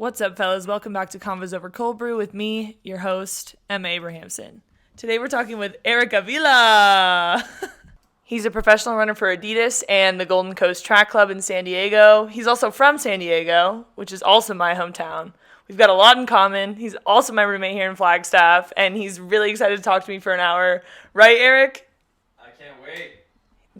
What's up, fellas? Welcome back to Convos over Cold Brew with me, your host, Emma Abrahamson. Today we're talking with Eric Avila. He's a professional runner for Adidas and the Golden Coast Track Club in San Diego. He's also from San Diego, which is also my hometown. We've got a lot in common. He's also my roommate here in Flagstaff, and he's really excited to talk to me for an hour. Right, Eric? I can't wait.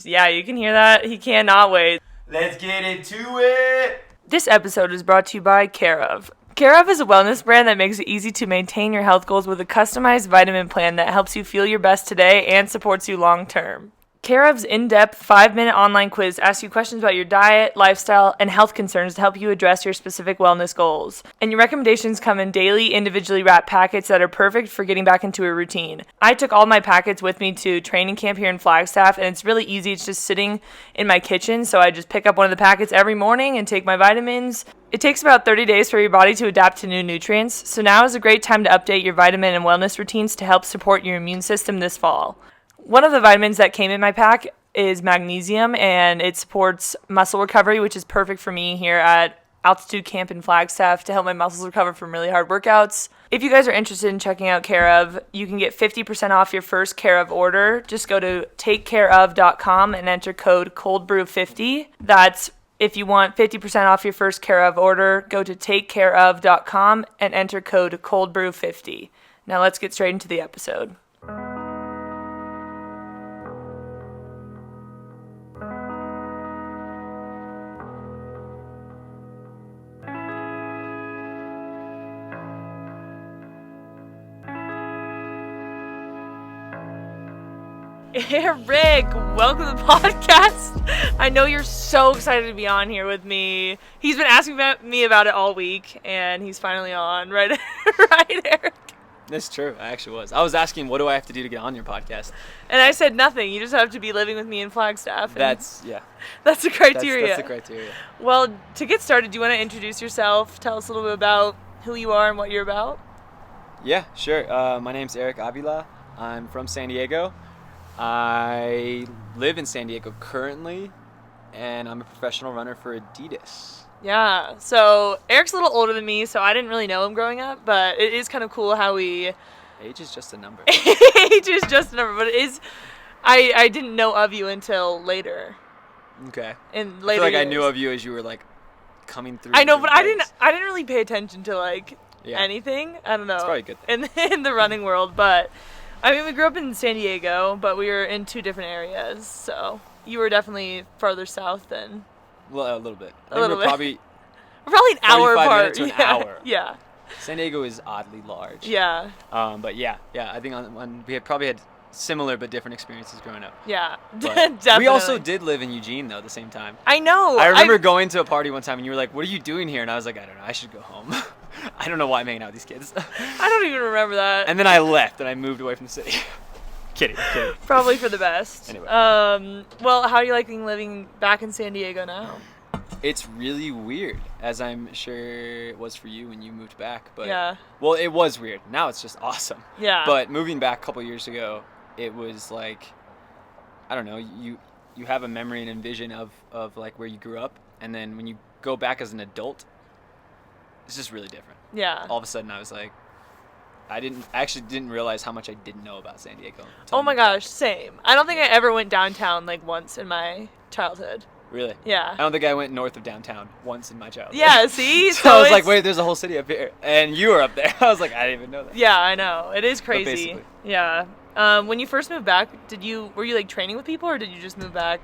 Yeah, you can hear that. He cannot wait. Let's get into it. This episode is brought to you by Care Of. Care Of is a wellness brand that makes it easy to maintain your health goals with a customized vitamin plan that helps you feel your best today and supports you long term. Care Of's in-depth 5-minute online quiz asks you questions about your diet, lifestyle, and health concerns to help you address your specific wellness goals. And your recommendations come in daily, individually wrapped packets that are perfect for getting back into a routine. I took all my packets with me to training camp here in Flagstaff, and it's really easy. It's just sitting in my kitchen, so I just pick up one of the packets every morning and take my vitamins. It takes about 30 days for your body to adapt to new nutrients, so now is a great time to update your vitamin and wellness routines to help support your immune system this fall. One of the vitamins that came in my pack is magnesium, and it supports muscle recovery, which is perfect for me here at altitude camp in Flagstaff to help my muscles recover from really hard workouts. If you guys are interested in checking out Care Of, you can get 50% off your first Care Of order. Just go to takecareof.com and enter code COLDBREW50. That's if you want 50% off your first Care Of order, go to takecareof.com and enter code COLDBREW50. Now let's get straight into the episode. Eric, welcome to the podcast. I know you're so excited to be on here with me. He's been asking me about it all week, and he's finally on. Right, right, Eric? That's true. I actually was. I was asking, what do I have to do to get on your podcast? And I said nothing. You just have to be living with me in Flagstaff. That's the criteria. That's the criteria. Well, to get started, do you want to introduce yourself? Tell us a little bit about who you are and what you're about. Yeah, sure. My name's Eric Avila. I'm from San Diego. I live in San Diego currently, and I'm a professional runner for Adidas. Yeah, so Eric's a little older than me, so I didn't really know him growing up, but it is kind of cool how we... Age is just a number. Age is just a number, but it is... I didn't know of you until later. Okay. In later I feel like years. I knew of you as you were, like, coming through. I know, but I didn't really pay attention to, like, Yeah. anything. I don't know. It's probably a good thing. In the running world, but... I mean, we grew up in San Diego, but we were in two different areas, so you were definitely farther south than... Well, a little bit. We're probably an hour 45 apart. minutes to an hour. Yeah. San Diego is oddly large. Yeah. But yeah, I think we had probably had similar but different experiences growing up. Yeah, But definitely. we also did live in Eugene, though, at the same time. I know. I remember going to a party one time, and you were like, what are you doing here? And I was like, I don't know, I should go home. I don't know why I'm hanging out with these kids. I don't even remember that. And then I left, and I moved away from the city. Kidding. Probably for the best. Anyway. Well, how are you liking living back in San Diego now? It's really weird, as I'm sure it was for you when you moved back. But Yeah. Well, it was weird. Now it's just awesome. Yeah. But moving back a couple years ago, it was like, I don't know, you have a memory and a vision of like where you grew up, and then when you go back as an adult, it's just really different. Yeah. All of a sudden I was like, I actually didn't realize how much I didn't know about San Diego. Oh my gosh, same. I don't think I ever went downtown like once in my childhood. Really? Yeah. I don't think I went north of downtown once in my childhood. Yeah, see? So I was like, wait, there's a whole city up here. And you were up there. I was like, I didn't even know that. Yeah, I know. It is crazy. basically. Yeah. When you first moved back, were you like training with people, or did you just move back?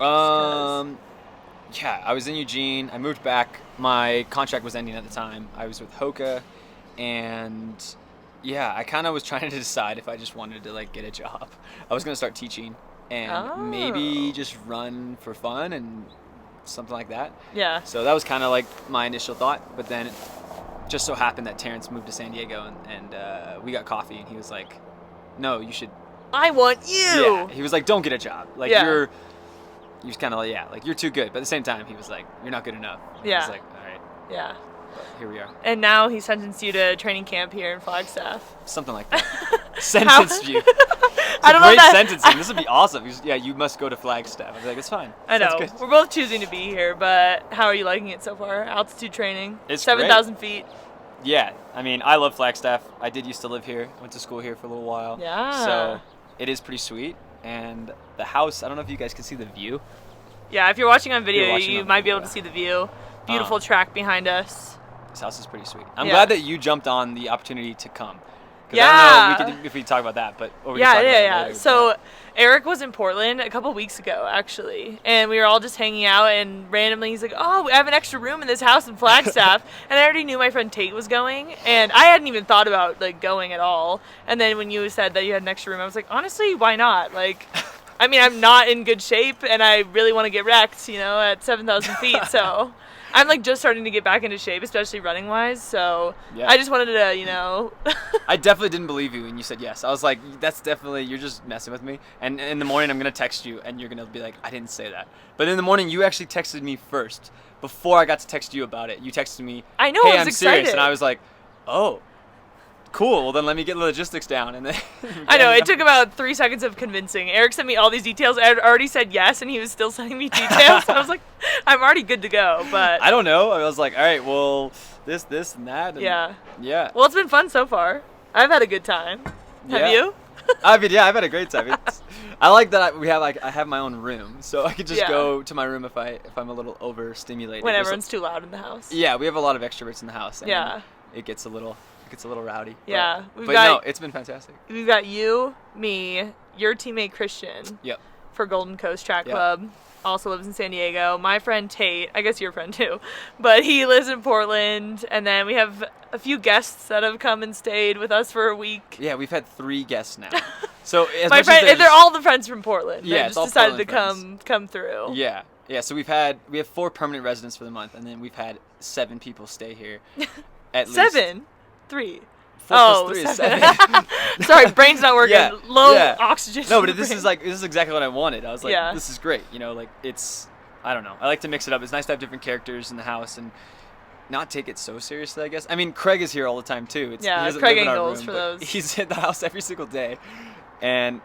Yeah, I was in Eugene. I moved back. My contract was ending at the time. I was with Hoka, and yeah, I kind of was trying to decide if I just wanted to like get a job. I was going to start teaching and maybe just run for fun and something like that. Yeah. So that was kind of like my initial thought, but then it just so happened that Terrence moved to San Diego, and we got coffee, and he was like, no, you should... I want you! Yeah, he was like, don't get a job. Like, Yeah. He was kind of like, yeah, like, you're too good. But at the same time, he was like, you're not good enough. Yeah. I was like, all right. Yeah. But here we are. And now he sentenced you to training camp here in Flagstaff. Something like that. Sentenced you. I don't know Great that. sentencing. This would be awesome. Yeah, you must go to Flagstaff. I was like, it's fine. I know. Sounds good. We're both choosing to be here, but how are you liking it so far? Altitude training. It's 7,000 feet. Yeah, I mean, I love Flagstaff. I did used to live here. Went to school here for a little while. Yeah. So it is pretty sweet. And the house, I don't know if you guys can see the view. Yeah, if you're watching on video, watching you on might be video, able to see the view. Beautiful track behind us. This house is pretty sweet. I'm Yeah. glad that you jumped on the opportunity to come. 'Cause Yeah. I don't know if we talk about that, but or we can Yeah, talk about it yeah. later, So Eric was in Portland a couple weeks ago, actually, and we were all just hanging out, and randomly he's like, "Oh, I have an extra room in this house in Flagstaff," and I already knew my friend Tate was going, and I hadn't even thought about like going at all. And then when you said that you had an extra room, I was like, honestly, why not? Like, I mean, I'm not in good shape, and I really want to get wrecked, at 7,000 feet, so. I'm like just starting to get back into shape, especially running wise. So Yeah. I just wanted to, I definitely didn't believe you when you said yes. I was like, that's definitely, you're just messing with me. And in the morning, I'm going to text you, and you're going to be like, I didn't say that. But in the morning, you actually texted me first. Before I got to text you about it, you texted me, I know, hey, I was I'm excited. serious. And I was like, oh, cool. Well, then let me get the logistics down. And then I know, it took about 3 seconds of convincing. Eric sent me all these details. I had already said yes, and he was still sending me details. And I was like, I'm already good to go. But I don't know. I was like, all right, well, this, and that. And yeah. Yeah. Well, it's been fun so far. I've had a good time. Have Yeah. you? I've had a great time. I like that I have my own room, so I could just Yeah. go to my room if I'm a little overstimulated. When There's everyone's too loud in the house. Yeah, we have a lot of extroverts in the house. And Yeah. It gets a little rowdy. Yeah, But, we've got- no, it's been fantastic. We've got you, me, your teammate Christian Yep. for Golden Coast Track Yep. Club. Also lives in San Diego. My friend Tate, I guess your friend too, but he lives in Portland. And then we have a few guests that have come and stayed with us for a week. Yeah, we've had 3 guests now. So as My much friend, as they're all the friends from Portland. Yeah, they it's all just decided to Portland come through. Yeah. So we have 4 permanent residents for the month, and then we've had 7 people stay here. At least 7, 3. 4 plus 3 is 7. Sorry, brain's not working. Yeah, Low yeah. oxygen. No, in but the this brain. is exactly what I wanted. I was like, Yeah. this is great. I don't know. I like to mix it up. It's nice to have different characters in the house and not take it so seriously, I guess. I mean, Craig is here all the time too. He Yeah, doesn't Craig live in our Ingalls room, for but those. He's in the house every single day, and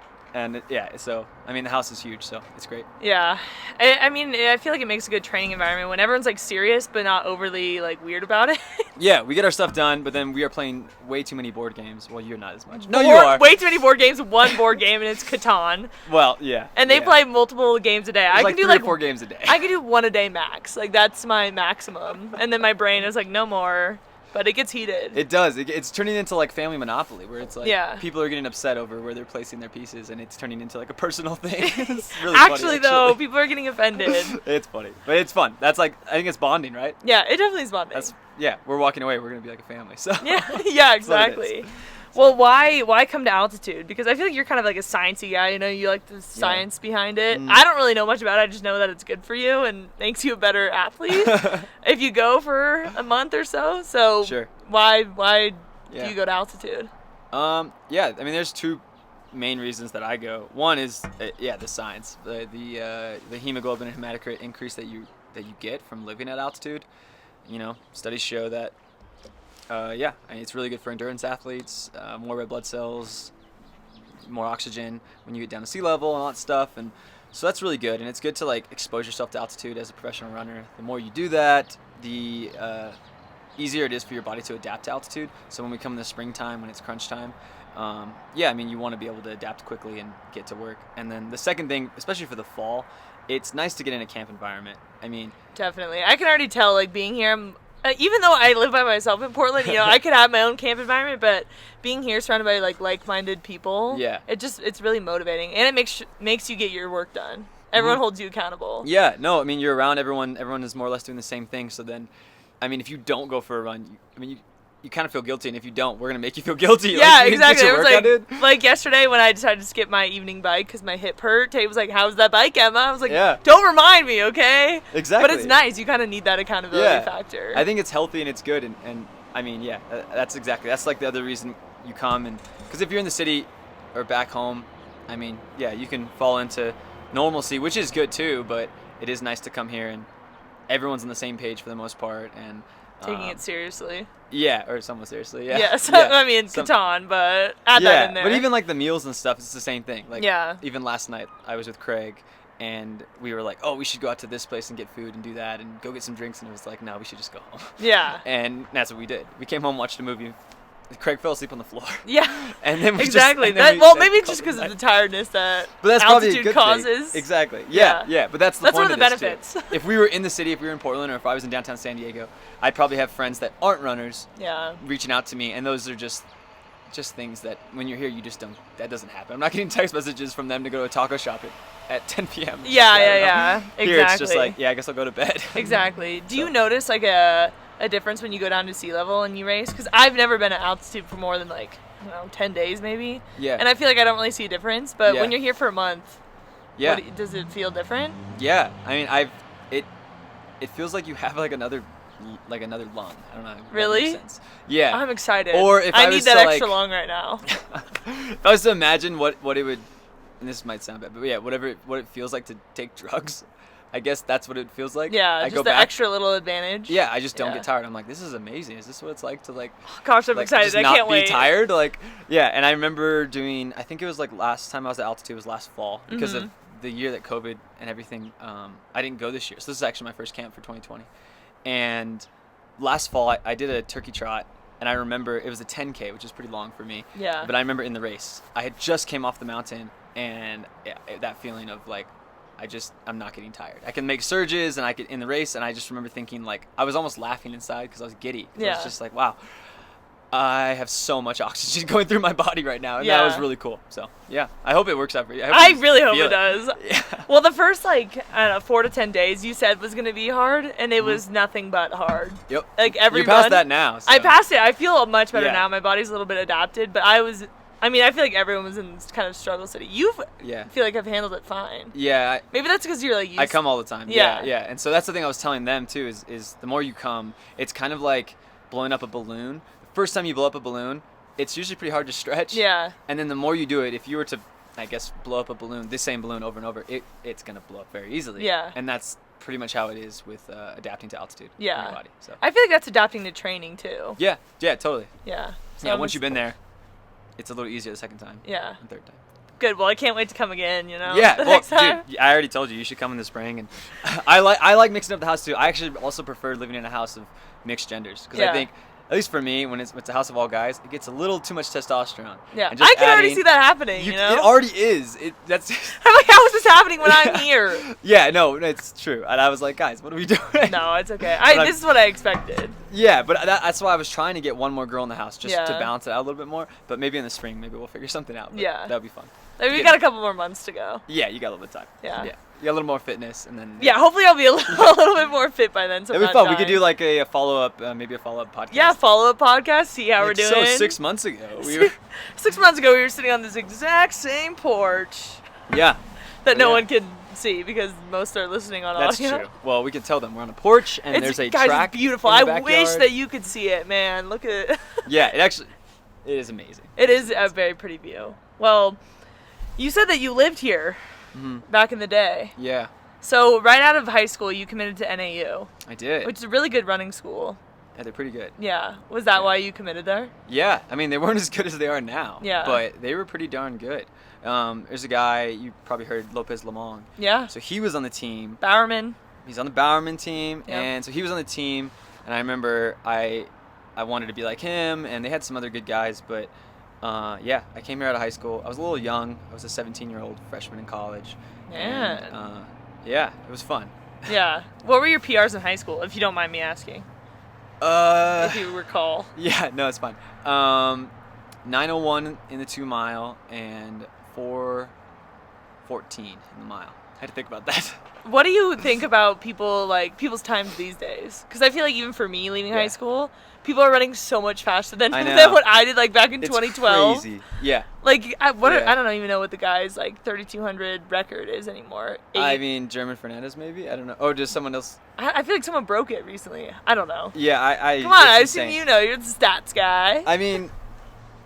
yeah. So I mean, the house is huge, so it's great. Yeah, I mean, I feel like it makes a good training environment when everyone's like serious but not overly like weird about it. Yeah, we get our stuff done, but then we are playing way too many board games. Well, you're not as much. No, you are. Way too many board games. One board game and it's Catan, Well, yeah. and they yeah. play multiple games a day. There's I like can do 3 like or 4 games a day. I can do 1 a day max. Like that's my maximum, and then my brain is like no more. But it gets heated. It does. It's turning into like family Monopoly, where it's like Yeah. people are getting upset over where they're placing their pieces, and it's turning into like a personal thing. It's really Actually, funny, though, people are getting offended. It's funny, but it's fun. That's like I think it's bonding, right? Yeah, it definitely is bonding. We're walking away. We're gonna be like a family. So Yeah, yeah, That's what it exactly. is. Well, why come to altitude? Because I feel like you're kind of like a sciencey guy. You like the science behind it. I don't really know much about it. I just know that it's good for you and makes you a better athlete if you go for a month or so. So Sure. why do Yeah. you go to altitude? Yeah. I mean, there's 2 main reasons that I go. One is the science, the hemoglobin and hematocrit increase that you get from living at altitude. Studies show that. I mean, it's really good for endurance athletes. More red blood cells, more oxygen when you get down to sea level and all that stuff, and so that's really good. And it's good to like expose yourself to altitude as a professional runner. The more you do that, the easier it is for your body to adapt to altitude. So when we come in the springtime, when it's crunch time, I mean, you want to be able to adapt quickly and get to work. And then the second thing, especially for the fall, it's nice to get in a camp environment. I mean, Definitely. I can already tell, like, being here, even though I live by myself in Portland, I could have my own camp environment, but being here surrounded by, like, like-minded people, Yeah. it's really motivating, and it makes you get your work done. Everyone holds you accountable. yeah, no, I mean, you're around everyone is more or less doing the same thing. So then, I mean, if you don't go for a run, you kind of feel guilty, and if you don't, we're gonna make you feel guilty. Yeah, like, you didn't get exactly. your It was workout, dude. like yesterday when I decided to skip my evening bike because my hip hurt. Tate was like, "How's that bike, Emma?" I was like, Yeah. "Don't remind me, okay?" Exactly. But it's nice. You kind of need that accountability factor. I think it's healthy and it's good, and I mean, yeah, that's like the other reason you come, and because if you're in the city or back home, I mean, yeah, you can fall into normalcy, which is good too, but it is nice to come here and everyone's on the same page for the most part, and Taking it seriously. Yeah, or somewhat seriously. Yeah. Yeah. So, I mean, Catan, but add that in there. But even like the meals and stuff, it's the same thing. Like, yeah. Even last night, I was with Craig, and we were like, oh, we should go out to this place and get food and do that and go get some drinks. And it was like, no, we should just go home. Yeah. And that's what we did. We came home, watched a movie. Craig fell asleep on the floor. Yeah. And then exactly. Maybe it's just because of the tiredness that altitude causes. Thing. Exactly. Yeah. But that's the point one of the this, benefits. Too. If we were in the city, if we were in Portland, or if I was in downtown San Diego, I'd probably have friends that aren't runners. Yeah. Reaching out to me, and those are just things that when you're here, you just don't. That doesn't happen. I'm not getting text messages from them to go to a taco shop at 10 p.m. Yeah. Exactly. Here it's just like, I guess I'll go to bed. Exactly. Do you notice like a difference when you go down to sea level and you race? Because I've never been at altitude for more than like, I don't know, 10 days maybe. Yeah. And I feel like I don't really see a difference. But when you're here for a month, does it feel different? Yeah. I mean, it feels like you have like another lung. I don't know. Really? That makes sense. Yeah. I'm excited. Or if I need was that to, extra like, lung right now. If I was to imagine what it would, and this might sound bad, but yeah, what it feels like to take drugs, I guess that's what it feels like. Yeah, I just go the back, extra little advantage. Yeah, I just don't get tired. I'm like, this is amazing. Is this what it's like to like? Gosh, I'm like, excited. Just I not can't wait. be tired. Like, yeah, and I remember doing. I think it was like last time I was at altitude was last fall because of the year that COVID and everything. I didn't go this year, so this is actually my first camp for 2020. And last fall, I did a turkey trot. And I remember it was a 10K, which is pretty long for me. Yeah. But I remember in the race, I had just came off the mountain, and that feeling of like, I'm not getting tired. I can make surges, and I could in the race, and I just remember thinking like, I was almost laughing inside because I was giddy. I was just like, wow, I have so much oxygen going through my body right now, and that was really cool. So yeah, I hope it works out for you. I really hope it does. Yeah. Well, the first I don't know, 4 to 10 days you said was going to be hard, and it was nothing but hard. Yep. Like every you passed run, that now. So. I passed it. I feel much better now. My body's a little bit adapted, but I feel like everyone was in this kind of struggle city. You feel like I've handled it fine. Yeah. Maybe that's because you're like used. I come all the time. Yeah. Yeah. And so that's the thing I was telling them too is the more you come, it's kind of like blowing up a balloon. The first time you blow up a balloon, it's usually pretty hard to stretch. Yeah. And then the more you do it, if you were to, I guess, blow up a balloon, this same balloon over and over, it's going to blow up very easily. Yeah. And that's pretty much how it is with adapting to altitude in your body. So. I feel like that's adapting to training too. Yeah, totally. Yeah. So once you've been there, it's a little easier the second time. Yeah. And third time. Good. Well, I can't wait to come again, Yeah. Well, dude, I already told you should come in the spring. And I like mixing up the house too. I actually also prefer living in a house of mixed genders because I think, at least for me, when it's a house of all guys, it gets a little too much testosterone. Yeah, I can already see that happening. It already is. That's. I'm like, how is this happening when I'm here? Yeah, no, it's true. And I was like, guys, what are we doing? No, it's okay. This is what I expected. Yeah, but that's why I was trying to get one more girl in the house just to balance it out a little bit more. But maybe in the spring, maybe we'll figure something out. Yeah, that'd be fun. We got a couple more months to go. Yeah, you got a little bit of time. Yeah. You got a little more fitness, and then. Yeah, hopefully I'll be a little bit more fit by then. So it'd be fun. We could do like a follow-up, maybe a follow-up podcast. Yeah, follow-up podcast. See how we're doing. So 6 months ago, 6 months ago, we were sitting on this exact same porch. Yeah. That no one can see because most are listening on audio. That's true. Well, we can tell them we're on a porch, and there's a track. It's beautiful. I wish that you could see it, man. Look at it. Yeah, it is amazing. It is a very pretty view. Well, you said that you lived here back in the day. Yeah. So right out of high school, you committed to NAU. I did. Which is a really good running school. Yeah, they're pretty good. Yeah. Was that why you committed there? Yeah. I mean, they weren't as good as they are now. Yeah. But they were pretty darn good. There's a guy, you probably heard, Lopez Lamong. Yeah. So he was on the team. Bowerman. He's on the Bowerman team. Yep. And so he was on the team. And I remember I wanted to be like him. And they had some other good guys. But, I came here out of high school. I was a little young. I was a 17-year-old freshman in college. Man. And, it was fun. Yeah. What were your PRs in high school, if you don't mind me asking? If you recall. Yeah, no, it's fine. 9:01 in the 2 mile and 4:14 in the mile. I had to think about that. What do you think about people's times these days? Because I feel like even for me leaving high school, people are running so much faster than what I did back in 2012. It's crazy. Yeah. I don't even know what the guy's 3,200 record is anymore. I mean, German Fernandez maybe? I don't know. Or just someone else. I feel like someone broke it recently. I don't know. Yeah, I Come on, I assume you know. You're the stats guy. I mean,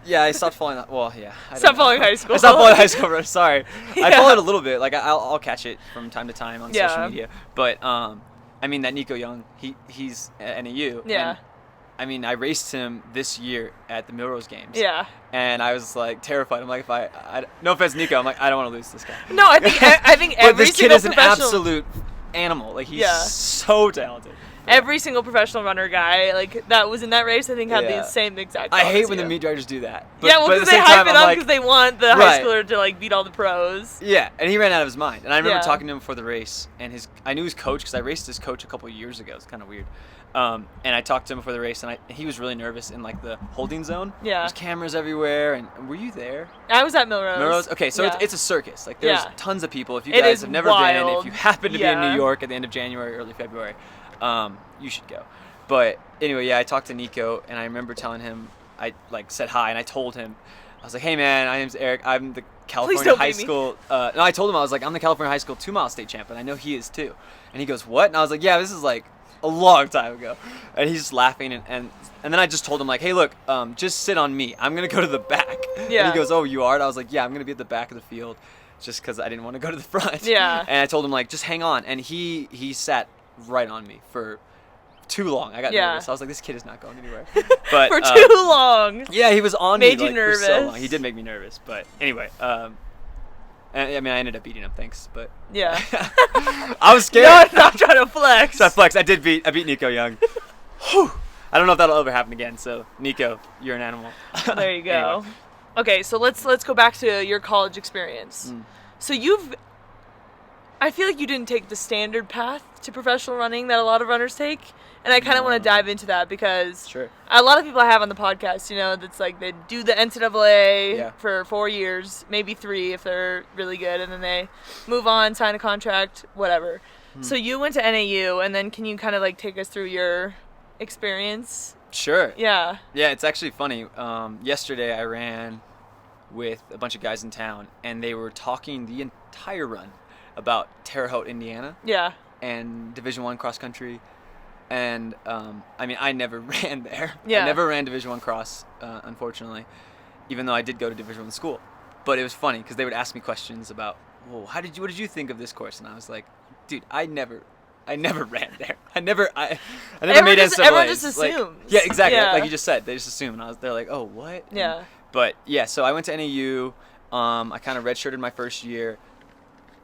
yeah, I stopped following. Well, yeah. Stopped following high school. I stopped following high school. Sorry, Yeah. I follow it a little bit. I'll catch it from time to time on social media. But I mean, that Nico Young, he's at NAU. Yeah. And, I mean, I raced him this year at the Millrose Games. Yeah. And I was like terrified. I'm like, if I no offense, Nico, I'm like, I don't want to lose this guy. No, I think but every this kid single is an professional, absolute animal. Like he's Yeah. so talented. every single professional runner guy like that was in that race, I think had Yeah. the same exact. I thought hate as when you. the meat drivers do that. Yeah, well, but at because the they same hype time, it I'm up like, because they want the high Right. schooler to like beat all the pros. yeah, and he ran out of his mind. And I remember Yeah. talking to him before the race, and I knew his coach because I raced his coach a couple of years ago. It's kind of weird. And I talked to him before the race, and he was really nervous in like the holding zone. Yeah. There's cameras everywhere, and were you there? I was at Millrose. Millrose? Okay, so Yeah. it's a circus. Like there's Yeah. tons of people. If you It guys is have never been, wild. if you happen to be in Yeah. New York at the end of January, early February, you should go. But anyway, yeah, I talked to Nico, and I remember telling him, I like said hi, and I told him, I was like, hey man, my name's Eric. I'm the California don't high beat me. school. No, I told him I was like, I'm the California high school 2-mile state champ, and I know he is too. And he goes, what? And I was like, yeah, this is like a long time ago. And he's just laughing, and then I just told him like, hey, look, just sit on me. I'm gonna go to the back. Yeah. And he goes, oh, you are? And I was like, yeah, I'm gonna be at the back of the field, just because I didn't want to go to the front. Yeah. And I told him like, just hang on, and he sat right on me for too long. I got Yeah. nervous. I was like, this kid is not going anywhere. But For too long. yeah, he was on Made me you like, for so nervous. long. He did make me nervous, but anyway, and, I mean, I ended up beating him. Thanks, but Yeah. I was scared. No, I'm not trying to flex. So I flexed. I beat Nico Young. Whew. I don't know if that'll ever happen again. So Nico, you're an animal. There you go. Anyway. Okay, so let's go back to your college experience. So I feel like you didn't take the standard path to professional running that a lot of runners take, and I kind of want to dive into that because Sure. a lot of people I have on the podcast, that's like they do the NCAA Yeah. for 4 years, maybe 3 if they're really good, and then they move on, sign a contract, whatever. So you went to NAU, and then can you kind of like take us through your experience? Sure. Yeah. Yeah, it's actually funny. Yesterday I ran with a bunch of guys in town, and they were talking the entire run about Terre Haute, Indiana, Yeah. and Division I cross country. And I mean, I never ran there. Yeah. I never ran Division I cross, unfortunately, even though I did go to Division I school. But it was funny because they would ask me questions about, well, what did you think of this course? And I was like, dude, I never ran there. I never Everyone made just- NCAAs. everyone just Like, assumes. yeah, exactly. Yeah. Like you just said, they just assume. And they're like, oh, what? Yeah. But yeah, so I went to NAU. I kind of redshirted my first year.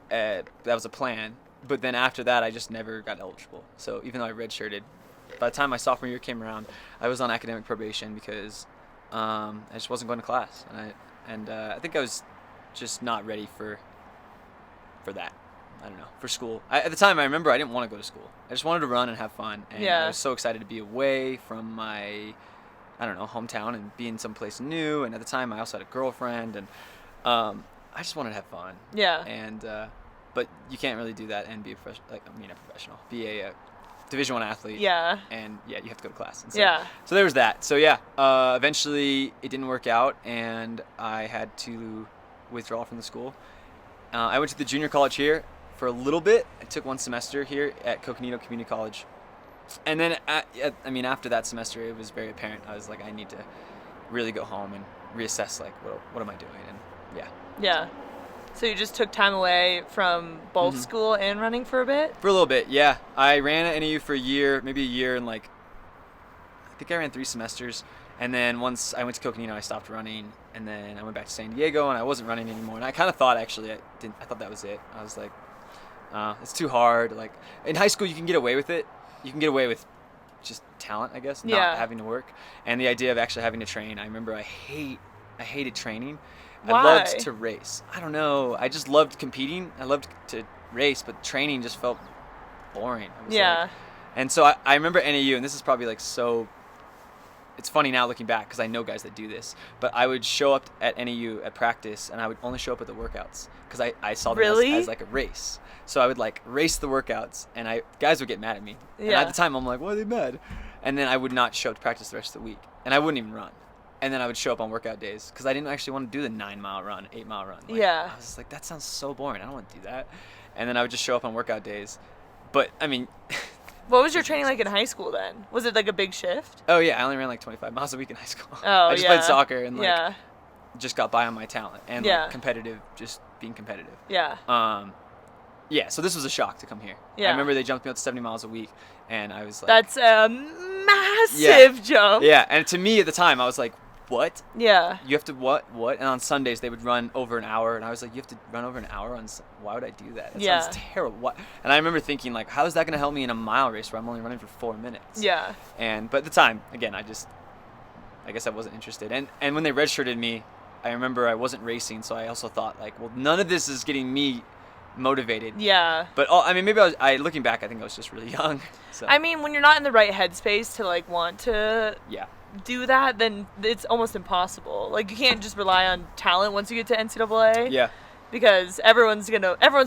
That was a plan. But then after that, I just never got eligible. So even though I redshirted, by the time my sophomore year came around, I was on academic probation because I just wasn't going to class, and I think I was just not ready for that. I don't know, for school. At the time, I remember I didn't want to go to school. I just wanted to run and have fun, and Yeah. I was so excited to be away from my, I don't know, hometown and being someplace new. And at the time, I also had a girlfriend, and I just wanted to have fun. Yeah. And but you can't really do that and be a professional, be a Division I athlete. Yeah. And yeah, you have to go to class. And so, Yeah. So there was that. So yeah, eventually it didn't work out, and I had to withdraw from the school. I went to the junior college here for a little bit. I took 1 semester here at Coconino Community College, and then after that semester, it was very apparent. I was like, I need to really go home and reassess, like, what am I doing? And yeah. Yeah. So you just took time away from both school and running for a bit? For a little bit, yeah. I ran at NAU for a year, maybe a year, and I think I ran 3 semesters. And then once I went to Coconino, I stopped running, and then I went back to San Diego, and I wasn't running anymore. And I kind of thought, actually, I thought that was it. I was like, it's too hard. Like, in high school, you can get away with it. You can get away with just talent, I guess, not Yeah. having to work. And the idea of actually having to train, I remember I hated training. Why? I loved to race. I don't know. I just loved competing. I loved to race, but training just felt boring. I was Yeah. like- and so I remember NAU, and this is probably like so. It's funny now looking back because I know guys that do this. But I would show up at NAU at practice, and I would only show up at the workouts because I saw them Really? as like a race. So I would like race the workouts, and guys would get mad at me. And Yeah. at the time, I'm like, why are they mad? And then I would not show up to practice the rest of the week, and I wouldn't even run. And then I would show up on workout days because I didn't actually want to do the 9-mile run, 8-mile run. Like, Yeah. I was just like, that sounds so boring. I don't want to do that. And then I would just show up on workout days. But I mean, What was your training like in high school then? Was it like a big shift? oh yeah, I only ran like 25 miles a week in high school. Oh, I just yeah. played soccer and like Yeah. just got by on my talent and Yeah. like competitive, just being competitive. Yeah. Yeah, so this was a shock to come here. Yeah. I remember they jumped me up to 70 miles a week, and I was like... That's a massive jump. Yeah, and to me at the time, I was like, what? Yeah. You have to what? And on Sundays, they would run over an hour, and I was like, you have to run over an hour? Why would I do that? It sounds terrible. What? And I remember thinking, like, how is that going to help me in a mile race where I'm only running for 4 minutes? Yeah. But at the time, again, I guess I wasn't interested. And when they redshirted me, I remember I wasn't racing, so I also thought, like, well, none of this is getting me motivated. Yeah. But maybe looking back, I think I was just really young. So. I mean, when you're not in the right headspace to like want to do that, then it's almost impossible. Like, you can't just rely on talent once you get to NCAA. Yeah. Because everyone's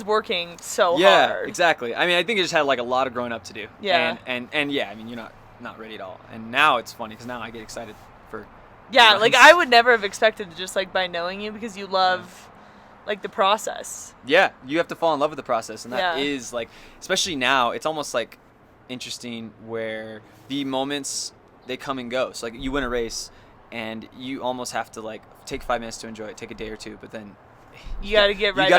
working so hard. Yeah, exactly. I mean, I think I just had like a lot of growing up to do. Yeah. And yeah, I mean, you're not ready at all. And now it's funny because now I get excited for. Yeah, like I would never have expected to just like by knowing you because you love. Like the process. Yeah, you have to fall in love with the process, and that is like, especially now, it's almost like interesting where the moments they come and go. So like you win a race, and you almost have to like take 5 minutes to enjoy it, take a day or two, but then you got to get right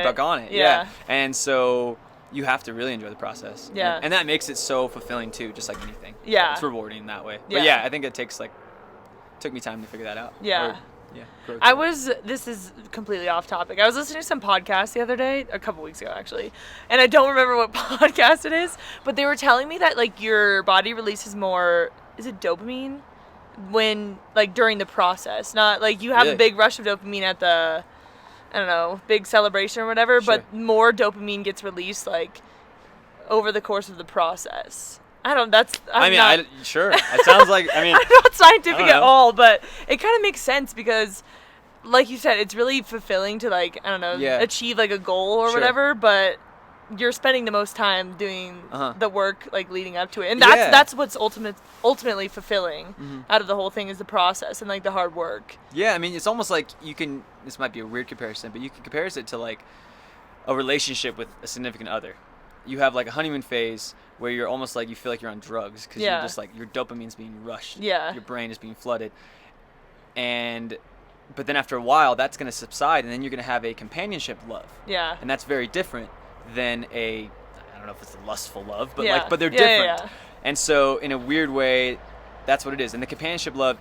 back on it. Yeah, and so you have to really enjoy the process. Yeah, and that makes it so fulfilling too, just like anything. Yeah, it's rewarding that way. But yeah, I think it took me time to figure that out. Yeah. This is completely off topic. I was listening to some podcast the other day, a couple weeks ago actually, and I don't remember what podcast it is, but they were telling me that like your body releases more, is it dopamine? When, like during the process, not like you have a big rush of dopamine at the, I don't know, big celebration or whatever, but more dopamine gets released like over the course of the process. I don't. Sure. It sounds like. I mean, I'm not scientific at all, but it kind of makes sense because, like you said, it's really fulfilling to like achieve like a goal or whatever. But you're spending the most time doing the work like leading up to it, and that's what's ultimately fulfilling out of the whole thing is the process and like the hard work. Yeah, I mean, it's almost like you can. This might be a weird comparison, but you can compare it to like a relationship with a significant other. You have like a honeymoon phase where you're almost like you feel like you're on drugs because you're just like your dopamine's being rushed. Yeah. Your brain is being flooded. But then after a while, that's going to subside, and then you're going to have a companionship love. Yeah. And that's very different than I don't know if it's a lustful love, but but they're Yeah. different. And so in a weird way, that's what it is. And the companionship love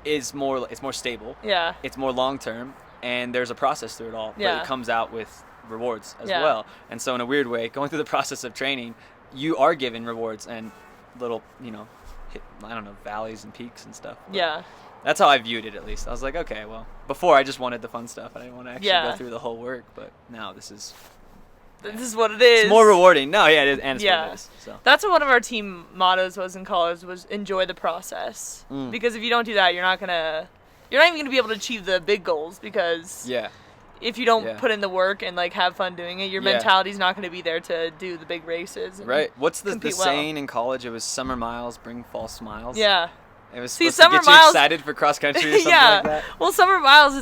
is more stable. Yeah. It's more long term, and there's a process through it all. Yeah. But it comes out with rewards as well. And so in a weird way, going through the process of training, you are given rewards and little, valleys and peaks and stuff. But that's how I viewed it, at least. I was like, okay, well, before I just wanted the fun stuff. I didn't want to actually go through the whole work, but now this is what it is. It's more rewarding. No, yeah, it is, and it's what it is. So. That's what one of our team mottos was in college, was enjoy the process. Because if you don't do that, you're not even going to be able to achieve the big goals because if you don't put in the work and like have fun doing it, your mentality's not going to be there to do the big races. Right. What's the saying in college? It was summer miles bring fall smiles. Yeah. It was supposed to get you excited for cross country or something like that. Well, summer miles,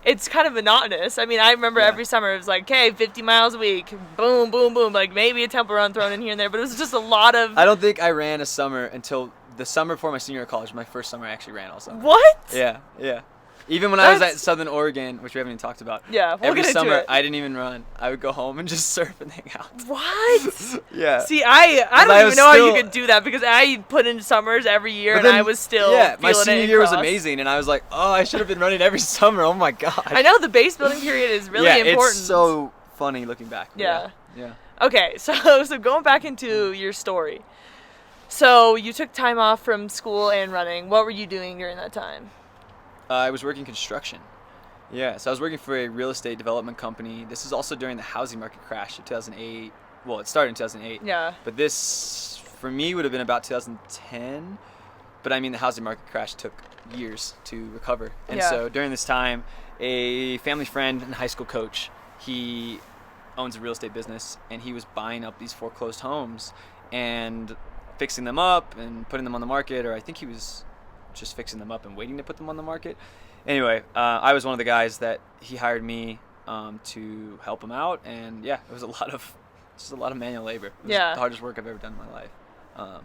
it's kind of monotonous. I mean, I remember every summer it was like, okay, 50 miles a week, boom, boom, boom, like maybe a temple run thrown in here and there, but it was just a lot of. I don't think I ran a summer until the summer before my senior year of college. My first summer I actually ran all summer. What? Yeah. Even when I was at Southern Oregon, which we haven't even talked about. Yeah, every summer I didn't even run. I would go home and just surf and hang out. What? Yeah. See, I don't even know how you could do that because I put in summers every year and I was still my senior year was amazing and I was like, oh, I should have been running every summer. Oh my god. I know the base building period is really important. It's so funny looking back. Yeah. Yeah. Okay, so going back into your story. So you took time off from school and running. What were you doing during that time? I was working construction. Yeah, so I was working for a real estate development company. This is also during the housing market crash of 2008. Well, it started in 2008. Yeah. But this, for me, would have been about 2010. But I mean, the housing market crash took years to recover. And so during this time, a family friend and high school coach, he owns a real estate business, and he was buying up these foreclosed homes and fixing them up and putting them on the market, or I think he was just fixing them up and waiting to put them on the market. Anyway, I was one of the guys that he hired me to help him out, and it was a lot of manual labor. It was the hardest work I've ever done in my life.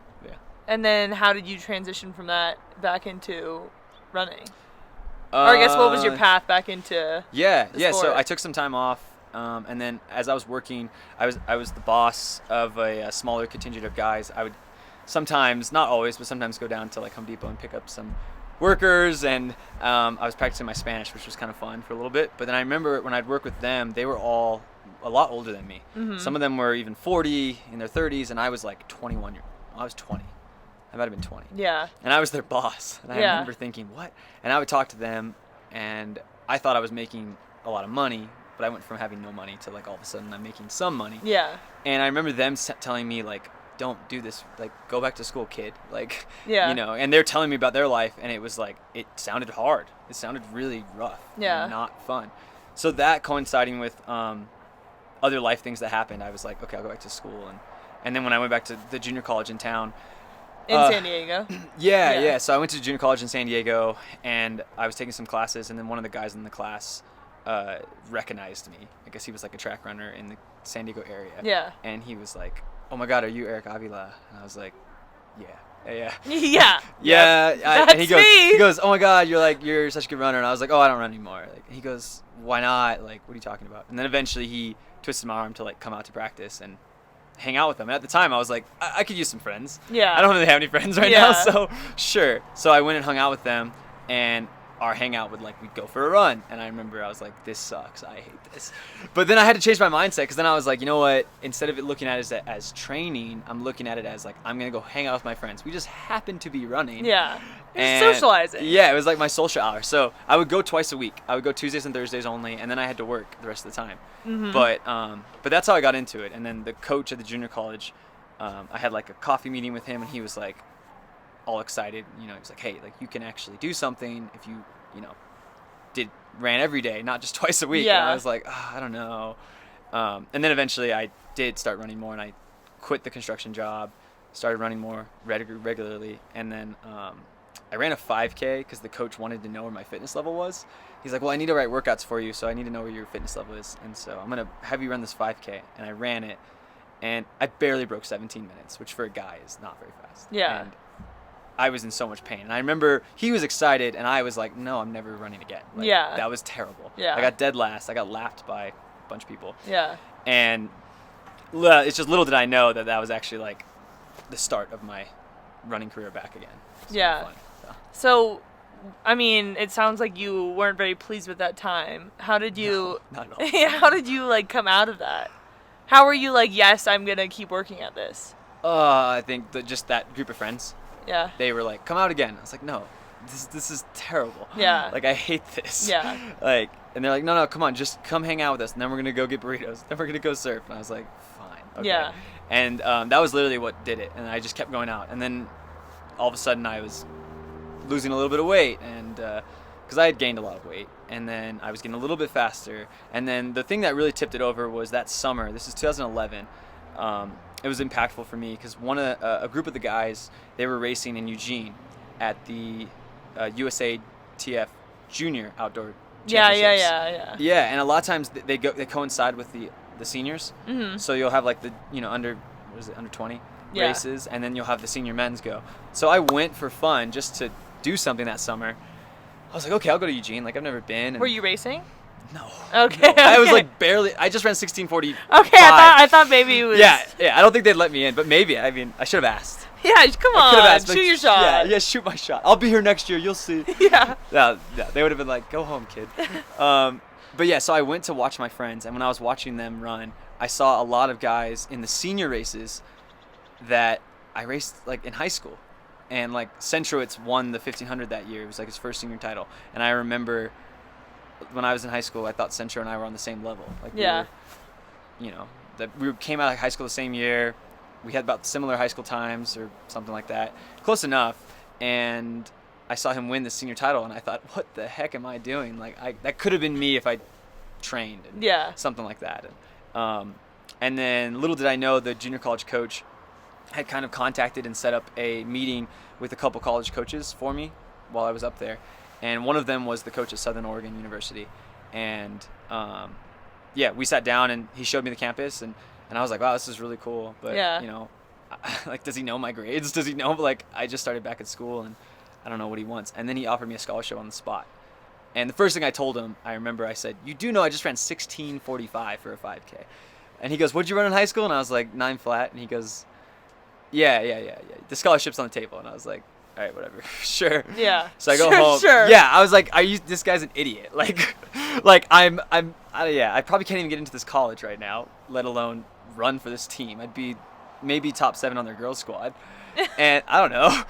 And then how did you transition from that back into running? Or I guess what was your path back into the sport? So I took some time off. And then as I was working, I was the boss of a smaller contingent of guys. I would sometimes, not always, but sometimes go down to like Home Depot and pick up some workers, and I was practicing my Spanish, which was kind of fun for a little bit. But then I remember when I'd work with them, they were all a lot older than me. Some of them were even 40, in their 30s, and I was like 21. I was 20. I might have been 20. Yeah. And I was their boss. And I remember thinking, what? And I would talk to them, and I thought I was making a lot of money, but I went from having no money to like all of a sudden I'm making some money. Yeah. And I remember them telling me like, don't do this, like go back to school, kid, like, yeah, you know. And they're telling me about their life, and it was like, it sounded hard, it sounded really rough, yeah, not fun. So that coinciding with other life things that happened, I was like, okay, I'll go back to school. And then when I went back to the junior college in town in San Diego. Yeah, so I went to junior college in San Diego, and I was taking some classes, and then one of the guys in the class recognized me. I guess he was like a track runner in the San Diego area. Yeah. And he was like, "Oh my God, are you Eric Avila?" And I was like, "Yeah." Yeah. And he goes, "Oh my God, you're such a good runner." And I was like, "Oh, I don't run anymore." Like, he goes, "Why not? Like, what are you talking about?" And then eventually he twisted my arm to like come out to practice and hang out with them. And at the time I was like, I could use some friends. Yeah. I don't really have any friends right now, so sure. So I went and hung out with them, and our hangout would like, we'd go for a run. And I remember I was like, this sucks, I hate this. But then I had to change my mindset, because then I was like, you know what, instead of it looking at it as training, I'm looking at it as like, I'm gonna go hang out with my friends. We just happen to be running. Yeah. And socializing. Yeah, it was like my social hour. So I would go twice a week. I would go Tuesdays and Thursdays only, and then I had to work the rest of the time. But that's how I got into it. And then the coach at the junior college, I had like a coffee meeting with him, and he was like all excited. You know, he was like, hey, like you can actually do something if you ran every day, not just twice a week. Yeah. And I was like, I don't know. And then eventually I did start running more, and I quit the construction job, started running more regularly, and then I ran a 5K because the coach wanted to know where my fitness level was. He's like, well, I need to write workouts for you, so I need to know where your fitness level is, and so I'm gonna have you run this 5K. And I ran it, and I barely broke 17 minutes, which for a guy is not very fast. Yeah. And I was in so much pain, and I remember he was excited, and I was like, no, I'm never running again. Like, yeah. That was terrible. Yeah. I got dead last. I got lapped by a bunch of people. Yeah. And it's just little did I know that was actually like the start of my running career back again. Yeah. Fun, so, I mean, it sounds like you weren't very pleased with that time. How did you? No, not at all. How did you like come out of that? How were you like, yes, I'm gonna keep working at this? I think just that group of friends. Yeah. They were like, come out again. I was like, no, this is terrible. Yeah. Like, I hate this. Yeah. Like, and they're like, no, come on, just come hang out with us, and then we're gonna go get burritos. Then we're gonna go surf. And I was like, fine. Okay. Yeah. And that was literally what did it. And I just kept going out. And then all of a sudden I was losing a little bit of weight, and because I had gained a lot of weight, and then I was getting a little bit faster. And then the thing that really tipped it over was that summer. This is 2011. It was impactful for me because a group of the guys, they were racing in Eugene at the USATF Junior Outdoor Championships. Yeah, and a lot of times they coincide with the seniors. Mm-hmm. So you'll have like the under 20 races, and then you'll have the senior men's go. So I went for fun just to do something that summer. I was like, okay, I'll go to Eugene. Like, I've never been. And were you racing? No. Okay. No. I was like barely. I just ran 16:40. Okay, I thought maybe it was. Yeah. I don't think they'd let me in, but maybe. I mean, I should have asked. Yeah, come on. I could have asked, shoot your shot. Yeah, shoot my shot. I'll be here next year. You'll see. Yeah. Yeah. They would have been like, go home, kid. But yeah, so I went to watch my friends, and when I was watching them run, I saw a lot of guys in the senior races that I raced like in high school. And like Centrowitz won the 1500 that year. It was like his first senior title. And I remember when I was in high school, I thought Centro and I were on the same level. Like we came out of high school the same year. We had about similar high school times or something like that. Close enough. And I saw him win the senior title, and I thought, what the heck am I doing? Like that could have been me if I trained and something like that. And then little did I know, the junior college coach had kind of contacted and set up a meeting with a couple college coaches for me while I was up there. And one of them was the coach at Southern Oregon University. And we sat down, and he showed me the campus, and I was like, wow, this is really cool. But, like, does he know my grades? Does he know, like, I just started back at school, and I don't know what he wants. And then he offered me a scholarship on the spot. And the first thing I told him, I remember I said, "You do know I just ran 16:45 for a 5K." And he goes, "What'd you run in high school?" And I was like, 9 flat. And he goes, yeah. The scholarship's on the table. And I was like, all right, whatever. Sure. Yeah. So I go home. Sure. Yeah, I was like, this guy's an idiot. I probably can't even get into this college right now, let alone run for this team. I'd be maybe top 7 on their girls squad. And I don't know.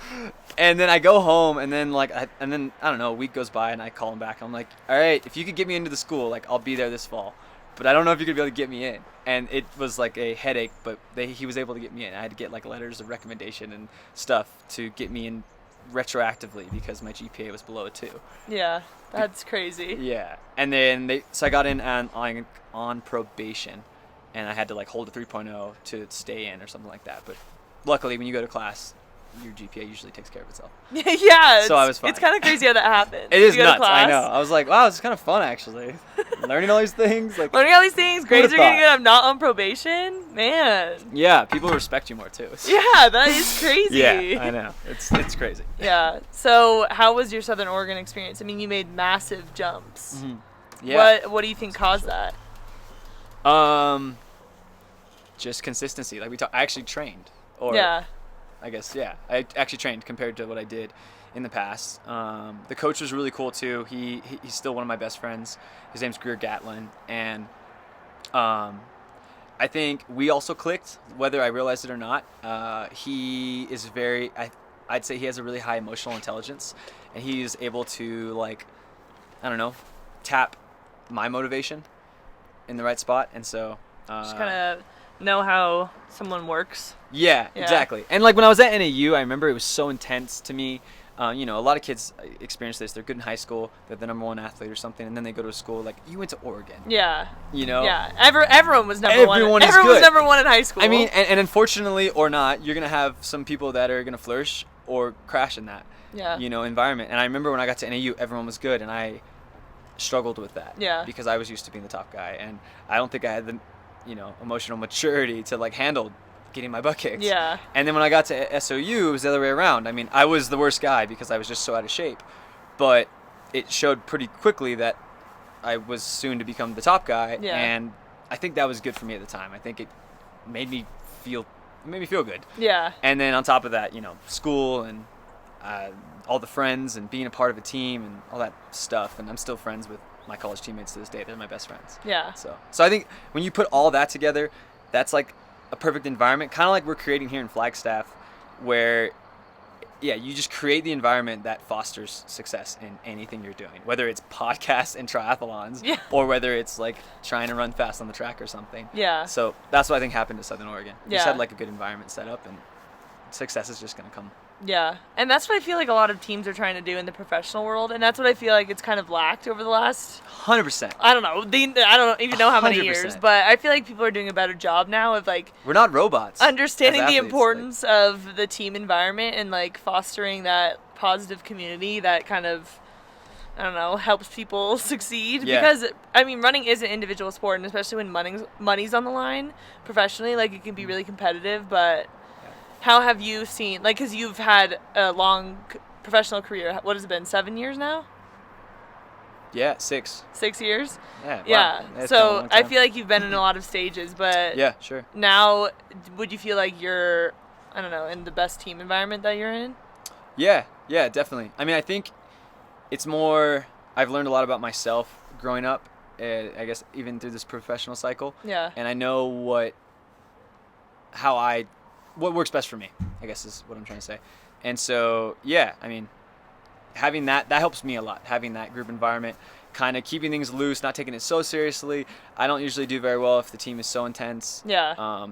And then I go home, and then I don't know, a week goes by, and I call him back. I'm like, all right, if you could get me into the school, like, I'll be there this fall. But I don't know if you're going to be able to get me in. And it was like a headache, but he was able to get me in. I had to get like letters of recommendation and stuff to get me in retroactively because my GPA was below a 2. Yeah, that's crazy. Yeah. And then so I got in on probation, and I had to like hold a 3.0 to stay in or something like that. But luckily, when you go to class, your GPA usually takes care of itself. Yeah. So I was fine. It's kind of crazy how that happens. It is nuts. I know. I was like, wow, this is kind of fun actually. Learning all these things. Learning all these things. Grades are getting good. I'm not on probation. Man. Yeah, people respect you more too. Yeah, that is crazy. Yeah, I know. It's crazy. Yeah. So how was your Southern Oregon experience? I mean, you made massive jumps. Mm-hmm. Yeah. What do you think caused that? Just consistency. Like I actually trained. Yeah. I guess, yeah. I actually trained compared to what I did in the past. The coach was really cool, too. He's still one of my best friends. His name's Greer Gatlin. And I think we also clicked, whether I realized it or not. He is very, I'd say he has a really high emotional intelligence. And he's able to, like, I don't know, tap my motivation in the right spot. And so... just kind of know how someone works. Yeah, exactly. And like when I was at NAU, I remember it was so intense to me. A lot of kids experience this. They're good in high school. They're the number 1 athlete or something, and then they go to a school like you went to Oregon. Yeah. Yeah. Everyone was number 1. Everyone was number 1 in high school. I mean, and unfortunately or not, you're gonna have some people that are gonna flourish or crash in that. Yeah. Environment. And I remember when I got to NAU, everyone was good, and I struggled with that. Yeah. Because I was used to being the top guy, and I don't think I had the emotional maturity to like handle getting my butt kicked. Yeah. And then when I got to SOU, it was the other way around. I mean, I was the worst guy because I was just so out of shape. But it showed pretty quickly that I was soon to become the top guy. Yeah. And I think that was good for me at the time. I think it made me feel good. Yeah. And then on top of that, school and all the friends and being a part of a team and all that stuff. And I'm still friends with my college teammates to this day. They're my best friends. Yeah. So I think when you put all that together, that's like a perfect environment, kind of like we're creating here in Flagstaff, where, you just create the environment that fosters success in anything you're doing, whether it's podcasts and triathlons, or whether it's like trying to run fast on the track or something. Yeah. So that's what I think happened to Southern Oregon. Yeah. Just had like a good environment set up, and success is just going to come. Yeah, and that's what I feel like a lot of teams are trying to do in the professional world, and that's what I feel like it's kind of lacked over the last... 100%. I don't know. I don't even know how many 100%. years, but I feel like people are doing a better job now of like... We're not robots. Understanding as the athletes, importance of the team environment and like fostering that positive community that kind of... I don't know, helps people succeed. Yeah. Because, I mean, running is an individual sport, and especially when money's on the line professionally, like, it can be really competitive, but... How have you seen, like, because you've had a long professional career, what has it been, 7 years now? Yeah, 6. 6 years? Yeah. Wow. Yeah. So I feel like you've been in a lot of stages, but yeah, sure. Now, would you feel like you're, I don't know, in the best team environment that you're in? Yeah, definitely. I mean, I think it's more, I've learned a lot about myself growing up, I guess even through this professional cycle. Yeah. And I know what works best for me, I guess is what I'm trying to say. And so, yeah, I mean, having that helps me a lot, having that group environment, kind of keeping things loose, not taking it so seriously. I don't usually do very well if the team is so intense,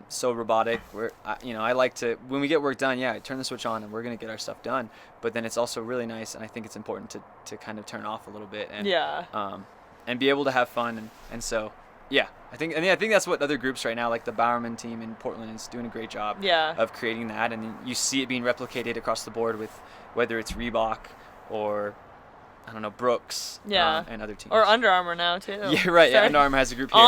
so robotic. I like to, when we get work done, turn the switch on and we're going to get our stuff done. But then it's also really nice, and I think it's important to kind of turn off a little bit and and be able to have fun. And so, yeah, I think that's what other groups right now, like the Bowerman team in Portland, is doing a great job of creating that. And then you see it being replicated across the board with whether it's Reebok or, I don't know, Brooks and other teams. Or Under Armour now, too. Yeah, right. Yeah, Under Armour has a group here.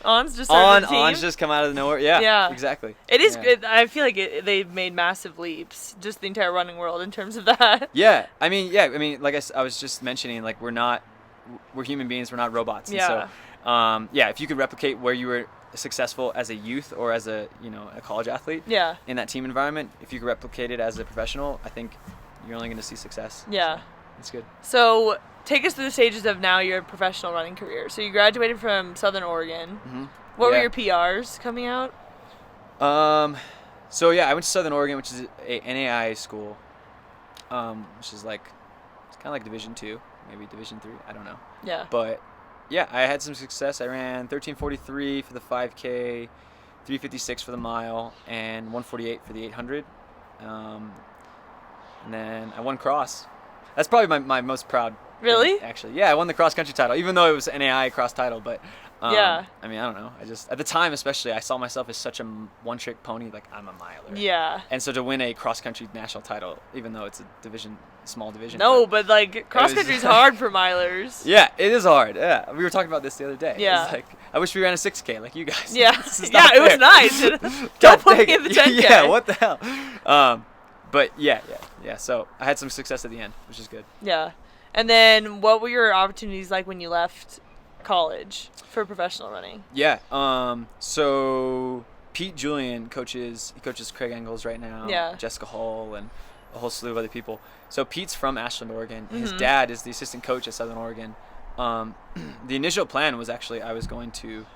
On's just started a team. On's just come out of nowhere. Yeah, exactly. It is good. I feel like they've made massive leaps, just the entire running world in terms of that. Yeah. I mean, like I was just mentioning, like we're not we're human beings. We're not robots. Yeah. And so, if you could replicate where you were successful as a youth or as a college athlete, Yeah. in that team environment, if you could replicate it as a professional, I think you're only going to see success. Yeah. So, it's good. So take us through the stages of now your professional running career. So you graduated from Southern Oregon. Mm-hmm. What were your PRs coming out? So I went to Southern Oregon, which is a NAIA school, which is like, it's kind of like Division 2, maybe Division 3, I don't know. Yeah. But yeah, I had some success. I ran 13:43 for the 5K, 3:56 for the mile, and 1:48 for the 800. And then I won cross. That's probably my most proud. Really? Thing, actually, yeah, I won the cross country title, even though it was NAIA cross title. But yeah. I mean, I don't know. I just, at the time especially, I saw myself as such a one-trick pony. Like, I'm a miler. Yeah. And so to win a cross country national title, even though it's a small division. No, but like cross country is hard for milers. Yeah, it is hard. Yeah, we were talking about this the other day. Yeah. It's like, I wish we ran a 6K like you guys. Yeah. Yeah, it was nice. Don't put me in the 10K. Yeah, what the hell? But yeah. So I had some success at the end, which is good. Yeah. And then what were your opportunities like when you left college for professional running? Yeah. So Pete Julian coaches Craig Engels right now. Yeah. Jessica Hall and a whole slew of other people. So Pete's from Ashland, Oregon. Mm-hmm. His dad is the assistant coach at Southern Oregon. The initial plan was actually I was going to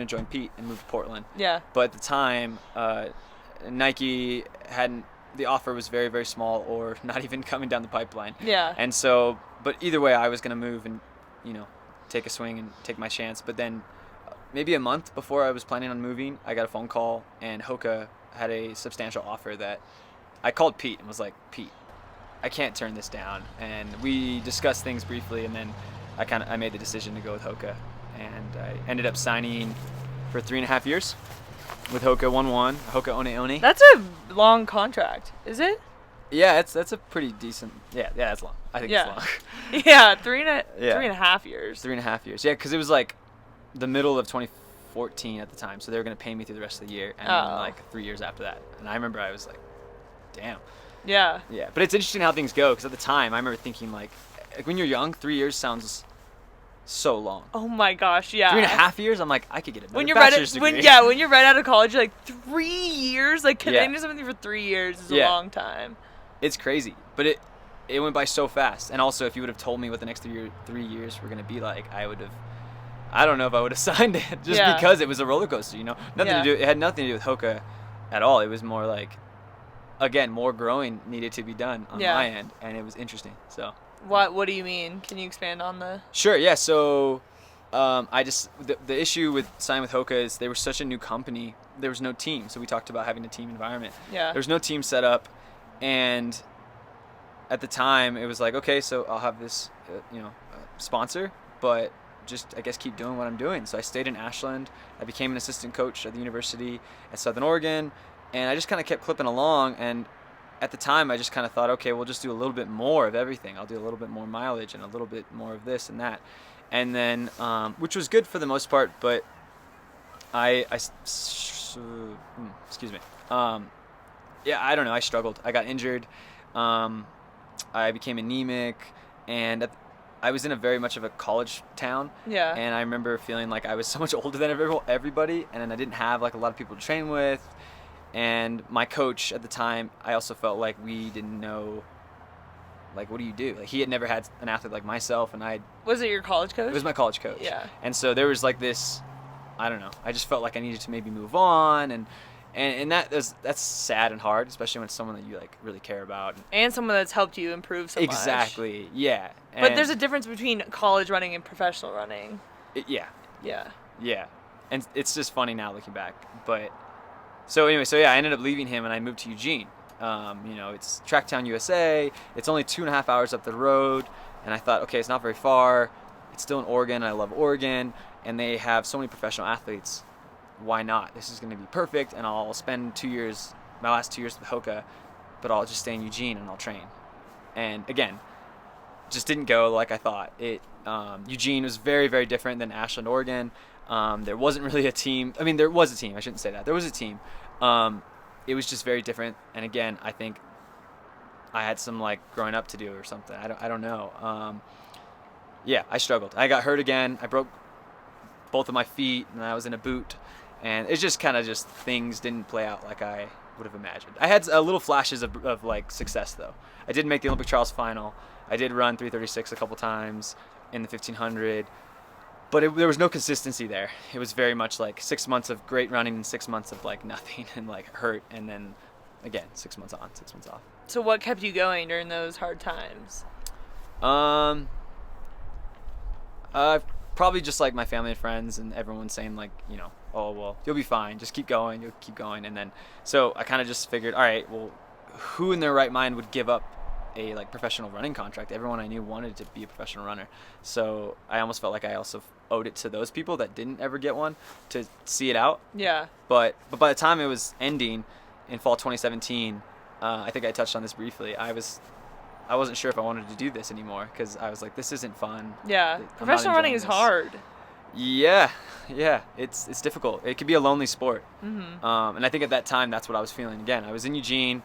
join Pete and move to Portland. Yeah. But at the time, Nike hadn't. The offer was very, very small, or not even coming down the pipeline. Yeah. And so, but either way, I was going to move and, take a swing and take my chance. But then maybe a month before I was planning on moving, I got a phone call, and Hoka had a substantial offer that I called Pete and was like, Pete, I can't turn this down. And we discussed things briefly, and then I made the decision to go with Hoka. And I ended up signing for 3.5 years with Hoka 1-1, Hoka One One. That's a long contract, is it? Yeah, that's a pretty decent. Yeah, that's long. I think it's long. Yeah, 3.5 years. 3.5 years. Yeah, because it was like the middle of 2014 at the time, so they were gonna pay me through the rest of the year, and then like 3 years after that. And I remember I was like, damn. Yeah. Yeah, but it's interesting how things go, because at the time I remember thinking like when you're young, 3 years sounds so long. Oh my gosh, yeah. 3.5 years, I'm like, I could get a when you're bachelor's degree. when you're right out of college, you're like 3 years, like committing to something for 3 years is a long time. It's crazy, but it went by so fast. And also, if you would have told me what the next 3 years were gonna be like, I don't know if I would have signed it, just because it was a roller coaster. It had nothing to do with Hoka at all. It was more like, again, more growing needed to be done on my end, and it was interesting. So. What do you mean? Can you expand on the? Sure. Yeah. So, the issue with signing with Hoka is they were such a new company. There was no team, so we talked about having a team environment. Yeah. There was no team set up, and at the time it was like, okay, so I'll have this, sponsor, but just I guess keep doing what I'm doing. So I stayed in Ashland. I became an assistant coach at the university at Southern Oregon, and I just kind of kept clipping along. And at the time, I just kind of thought, okay, we'll just do a little bit more of everything. I'll do a little bit more mileage and a little bit more of this and that. And then, which was good for the most part, but excuse me. I don't know. I struggled. I got injured. I became anemic, and I was in a very much of a college town. Yeah. And I remember feeling like I was so much older than everybody, and then I didn't have like a lot of people to train with. And my coach at the time, I also felt like we didn't know, like, what do you do? Like, he had never had an athlete like myself, and Was it your college coach? It was my college coach. Yeah. And so there was like this, I don't know. I just felt like I needed to maybe move on, and that's sad and hard, especially when it's someone that you like really care about. And someone that's helped you improve so much. Exactly. Yeah. But there's a difference between college running and professional running. Yeah. Yeah. Yeah. And it's just funny now looking back, but. So anyway, I ended up leaving him and I moved to Eugene. It's Tracktown, USA. It's only 2.5 hours up the road, and I thought, okay, it's not very far. It's still in Oregon. I love Oregon, and they have so many professional athletes. Why not? This is going to be perfect, and I'll spend my last 2 years with Hoka, but I'll just stay in Eugene and I'll train. And again, just didn't go like I thought. Eugene was very, very different than Ashland, Oregon. There wasn't really a team. I mean, there was a team. I shouldn't say that. There was a team. It was just very different. And again, I think I had some like growing up to do or something. I don't know. yeah, I struggled. I got hurt again. I broke both of my feet, and I was in a boot, and it's just kind of just things didn't play out like I would have imagined. I had little flashes of like success though. I did make the Olympic trials final. I did run 3:36 a couple times in the 1500, but there was no consistency there. It was very much like 6 months of great running and 6 months of like nothing and like hurt, and then again 6 months on, 6 months off. So what kept you going during those hard times? Probably just like my family and friends and everyone saying like, oh, well, you'll be fine. Just keep going. You'll keep going. And then, so I kind of just figured, all right, well, who in their right mind would give up a like professional running contract? Everyone I knew wanted to be a professional runner. So I almost felt like I also owed it to those people that didn't ever get one to see it out. Yeah. But by the time it was ending in fall 2017, I think I touched on this briefly. I wasn't sure if I wanted to do this anymore because I was like, this isn't fun. Yeah, professional running is hard. Yeah, it's difficult. It can be a lonely sport. Mm-hmm. And I think at that time, that's what I was feeling. Again, I was in Eugene.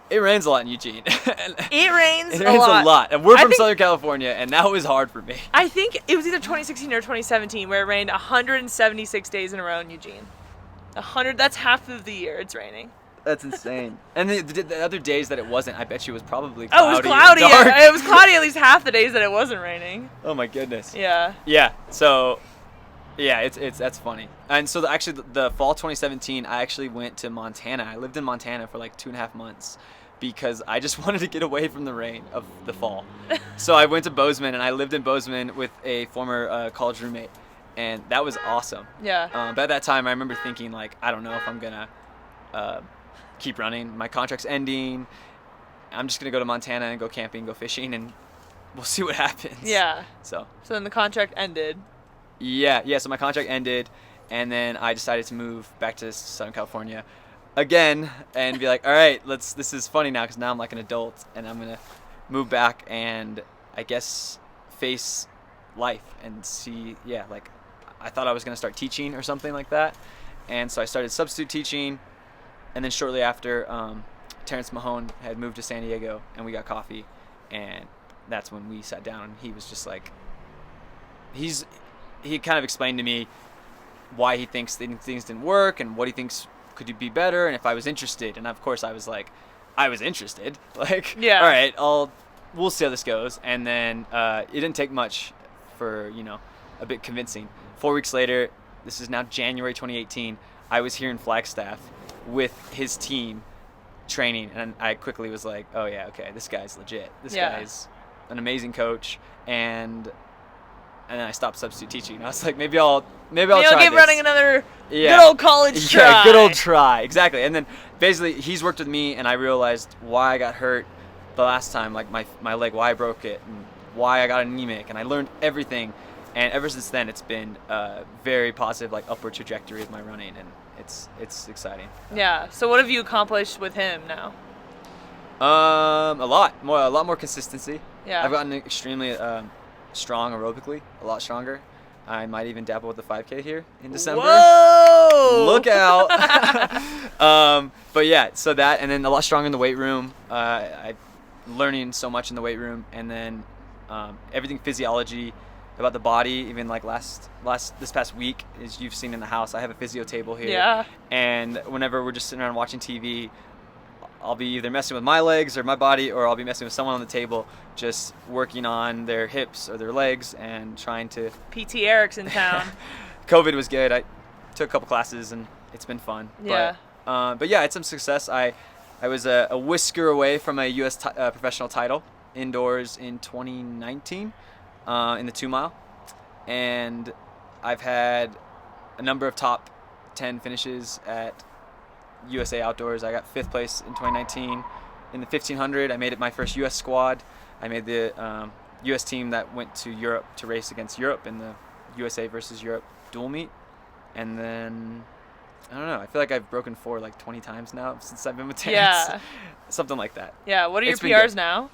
It rains a lot in Eugene. It rains a lot. And we're from Southern California, and that was hard for me. I think it was either 2016 or 2017 where it rained 176 days in a row in Eugene. 100, that's half of the year it's raining. That's insane. And the other days that it wasn't, I bet you it was probably cloudy. Oh, it was cloudy. It was cloudy at least half the days that it wasn't raining. Oh my goodness. Yeah. Yeah. So, yeah, it's that's funny. And so the fall 2017, I actually went to Montana. I lived in Montana for like 2.5 months because I just wanted to get away from the rain of the fall. So I went to Bozeman, and I lived in Bozeman with a former college roommate, and that was awesome. Yeah. But at that time, I remember thinking like, I don't know if I'm gonna keep running. My contract's ending. I'm just gonna go to Montana and go camping, go fishing, and we'll see what happens. Yeah. So then the contract ended. Yeah. So my contract ended, and then I decided to move back to Southern California again and be like, all right, this is funny now because now I'm like an adult, and I'm gonna move back and I guess face life and see. Yeah, like I thought I was gonna start teaching or something like that, and so I started substitute teaching. And then shortly after, Terrence Mahone had moved to San Diego, and we got coffee, and that's when we sat down, and he was just like, he kind of explained to me why he thinks things didn't work and what he thinks could be better, and if I was interested. And of course I was like, I was interested. Like, yeah. All right, we'll see how this goes. And then it didn't take much for, a bit convincing. 4 weeks later, this is now January 2018, I was here in Flagstaff with his team training, and I quickly was like, oh yeah, okay, this guy's legit. This guy's an amazing coach. And then I stopped substitute teaching. I was like, maybe I'll try give this. Running another good old college try. Yeah, good old try. Exactly. And then basically he's worked with me, and I realized why I got hurt the last time, like my leg, why I broke it, and why I got anemic, and I learned everything. And ever since then, it's been a very positive, like upward trajectory of my running, and it's exciting. Yeah. So what have you accomplished with him now? A lot more consistency. Yeah. I've gotten extremely strong aerobically, a lot stronger. I might even dabble with the 5K here in December. Whoa! Look out! But yeah, so that, and then a lot stronger in the weight room. I'm learning so much in the weight room, and then everything physiology about the body. Even like this past week, as you've seen in the house, I have a physio table here. Yeah. And whenever we're just sitting around watching TV, I'll be either messing with my legs or my body, or I'll be messing with someone on the table, just working on their hips or their legs and trying to. PT Eric's in town. COVID was good. I took a couple classes, and it's been fun. Yeah. But yeah, it's some success. I was a whisker away from a U.S. Professional title indoors in 2019 in the 2 mile, and I've had a number of top 10 finishes at USA Outdoors. I got 5th place in 2019 in the 1500. I made it my first U.S. squad. I made the U.S. team that went to Europe to race against Europe in the USA versus Europe dual meet. And then, I don't know, I feel like I've broken 4 like 20 times now since I've been with Terrence. Yeah. Something like that. Yeah, what are your It's been PRs good. now?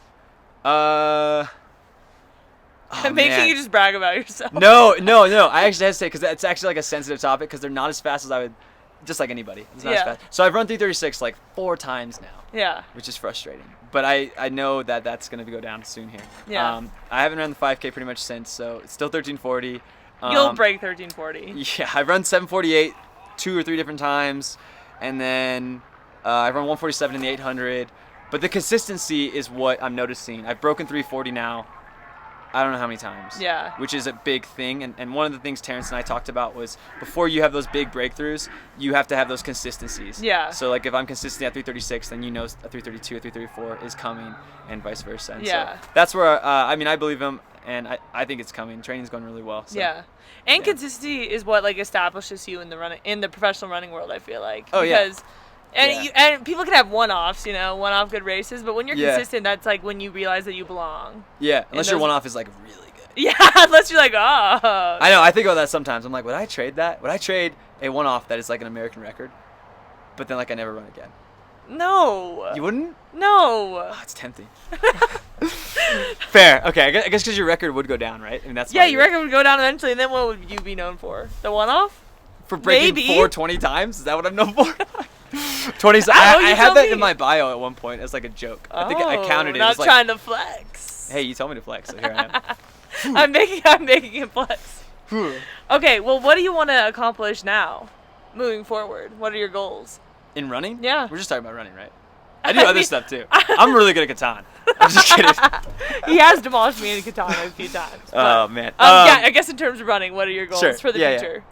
I'm making you just brag about yourself. No. I actually hesitate because it's actually like a sensitive topic because they're not as fast as I would just like anybody. It's not as Yeah. fast. So I've run 3:36 like 4 times now, Yeah. which is frustrating. But I know that that's going to go down soon here. Yeah. I haven't run the 5K pretty much since, so it's still 13:40. You'll break 13:40. Yeah, I've run 7:48 2 or 3 different times, and then I've run 1:47 in the 800. But the consistency is what I'm noticing. I've broken 3:40 now. I don't know how many times. Yeah. Which is a big thing. And one of the things Terrence and I talked about was before you have those big breakthroughs, you have to have those consistencies. Yeah. So, like, if I'm consistent at 3:36, then you know a 3:32 or 3:34 is coming, and vice versa. And Yeah. so that's where, I mean, I believe him, and I think it's coming. Training's going really well. So. Yeah. And Yeah. consistency is what, like, establishes you in the professional running world, I feel like. Oh, yeah. Because and people can have one-offs, one-off good races, but when you're Yeah. consistent, that's like when you realize that you belong. Yeah, unless your those- one-off is, like, really good. Yeah, unless you're like, oh. I know, I think about that sometimes. I'm like, would I trade that? Would I trade a one-off that is, like, an American record, but then, like, I never run again? No. You wouldn't? No. Oh, it's tempting. Fair. Okay, I guess because your record would go down, right? I mean, that's Yeah, why your record would go down eventually, and then what would you be known for? The one-off? for breaking Maybe. 420 times. Is that what I'm known for? 20. I don't know, I you had tell that me. in my bio at one point as like a joke. I think I counted it. Not It was like, trying to flex. hey, you told me to flex, so here I am. I'm making it flex. Okay, well, what do you want to accomplish now, moving forward? What are your goals? In running? Yeah. We're just talking about running, right? I do other stuff too. I'm really good at Catan. I'm just kidding. He has demolished me in Katana a few times. Oh man. Yeah, I guess in terms of running, what are your goals Sure. for the Yeah, yeah. future?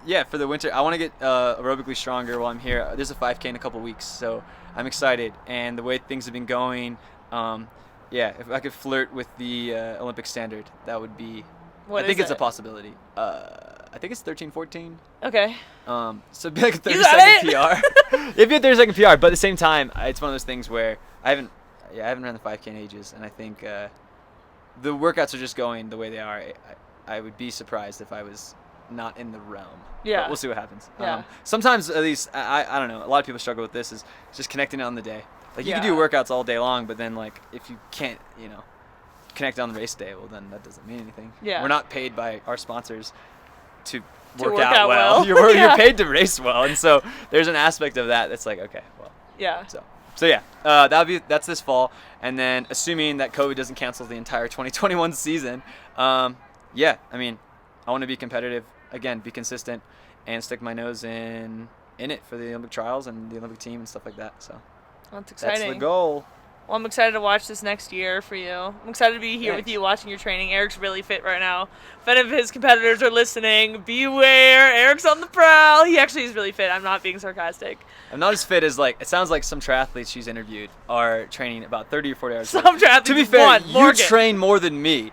Yeah, for the winter, I want to get aerobically stronger while I'm here. There's a 5K in a couple weeks, so I'm excited. And the way things have been going, yeah, if I could flirt with the Olympic standard, that would be. What I think is it's a it? possibility. I think it's 13:14. Okay. So it'd be like a You got 30-second PR. It'd be a 30-second PR, but at the same time, it's one of those things where I haven't run the 5K in ages, and I think the workouts are just going the way they are. I would be surprised if I was not in the realm. Yeah. But we'll see what happens. Yeah. Sometimes, at least, I don't know. A lot of people struggle with this. Is just connecting on the day. Like you can do Yeah. workouts all day long, but then like if you can't, connect on the race day, well then that doesn't mean anything. Yeah. We're not paid by our sponsors to To work out well. well. You're Yeah. paid to race well, and so there's an aspect of that that's like, okay, well, Yeah. so yeah, that's this fall, and then assuming that COVID doesn't cancel the entire 2021 season, yeah, I mean, I want to be competitive again, be consistent, and stick my nose in it for the Olympic trials and the Olympic team and stuff like that. So That's exciting. that's the goal. Well, I'm excited to watch this next year for you. I'm excited to be here with Thanks. you watching your training. Eric's really fit right now. If any of his competitors are listening, beware. Eric's on the prowl. He actually is really fit. I'm not being sarcastic. I'm not as fit as it sounds like some triathletes she's interviewed are training about 30 or 40 hours. a Some week. triathletes To be fair, want you Morgan. train more than me,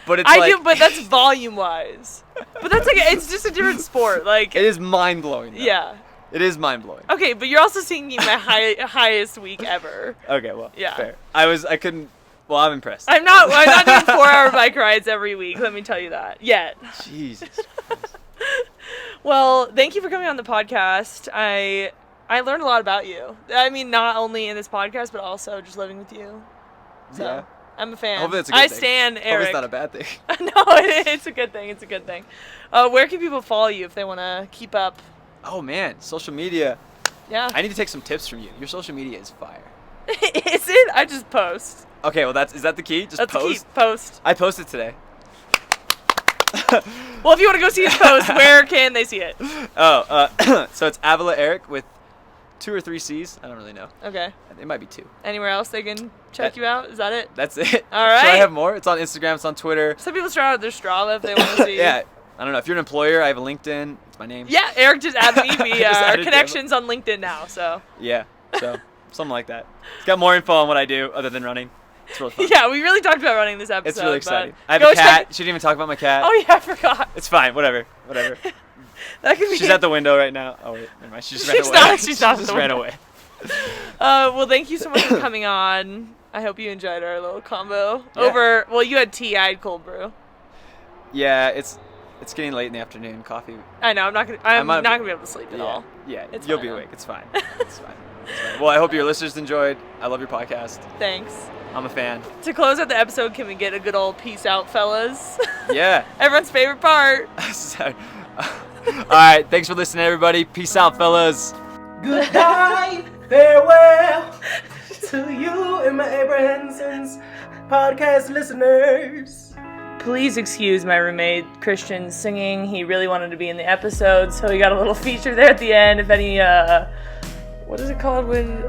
but it's I do, but that's volume wise. But that's it's just a different sport. Like, it is mind blowing. yeah. It is mind blowing. Okay, but you're also seeing me my highest week ever. Okay, well, Yeah. fair. I couldn't. Well, I'm impressed. I'm not doing 4-hour bike rides every week. Let me tell you that yet. Jesus. Well, thank you for coming on the podcast. I learned a lot about you. I mean, not only in this podcast, but also just living with you. So, Yeah. I'm a fan. Hopefully that's a good I thing. stand Hopefully Eric. it's not a bad thing. No, it's a good thing. It's a good thing. Where can people follow you if they want to keep up? Oh man, social media. Yeah. I need to take some tips from you. Your social media is fire. Is it? I just post. Okay, well is that the key? Just That's post. the key. Post. I posted today. Well, if you want to go see his post, where can they see it? Oh, so it's Avila Eric with 2 or 3 C's. I don't really know. Okay. It might be 2. Anywhere else they can check you out? Is that it? That's it. All Should I right. have more? It's on Instagram. It's on Twitter. Some people start out their Strava if they want to see. Yeah. I don't know. If you're an employer, I have a LinkedIn. It's my name. Yeah, Eric just added me. We Just are added him. connections on LinkedIn now, so. Yeah. So something like that. It's got more info on what I do other than running. It's really fun. Yeah, we really talked about running this episode. It's really but exciting. I have go a cat. check- She didn't even talk about my cat. Oh yeah, I forgot. It's fine. Whatever. That could be. She's at the window right now. Oh wait, never mind. She just ran She's away. not- she's not at She the just ran window. away. Well, thank you so much for coming on. I hope you enjoyed our little combo. Yeah. Well, you had tea, I had cold brew. Yeah, it's getting late in the afternoon. Coffee. I know. I'm not might- gonna be able to sleep at all. Yeah. It's You'll fine, be though. awake. It's fine. It's fine. It's fine. Well, I hope your listeners enjoyed. I love your podcast. Thanks. I'm a fan. To close out the episode, can we get a good old peace out, fellas? Yeah. Everyone's favorite part. So, All right, thanks for listening, everybody. Peace out, fellas. Goodbye, farewell to you and my Abrahamson's podcast listeners. Please excuse my roommate Christian singing. He really wanted to be in the episode, so he got a little feature there at the end. If any, what is it called when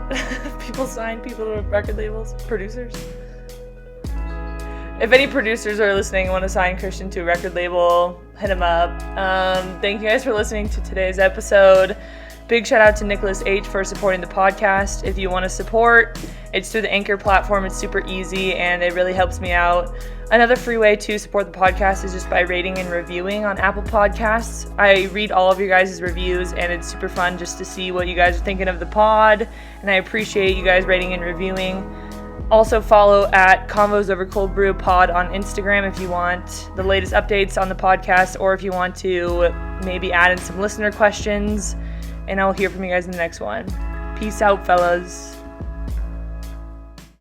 people sign people to record labels? Producers? If any producers are listening and want to sign Christian to a record label, hit him up. Thank you guys for listening to today's episode. Big shout out to Nicholas H. for supporting the podcast. If you want to support, it's through the Anchor platform. It's super easy and it really helps me out. Another free way to support the podcast is just by rating and reviewing on Apple Podcasts. I read all of your guys' reviews and it's super fun just to see what you guys are thinking of the pod. And I appreciate you guys rating and reviewing. Also follow at Convos Over Cold Brew Pod on Instagram if you want the latest updates on the podcast or if you want to maybe add in some listener questions. And I'll hear from you guys in the next one. Peace out, fellas.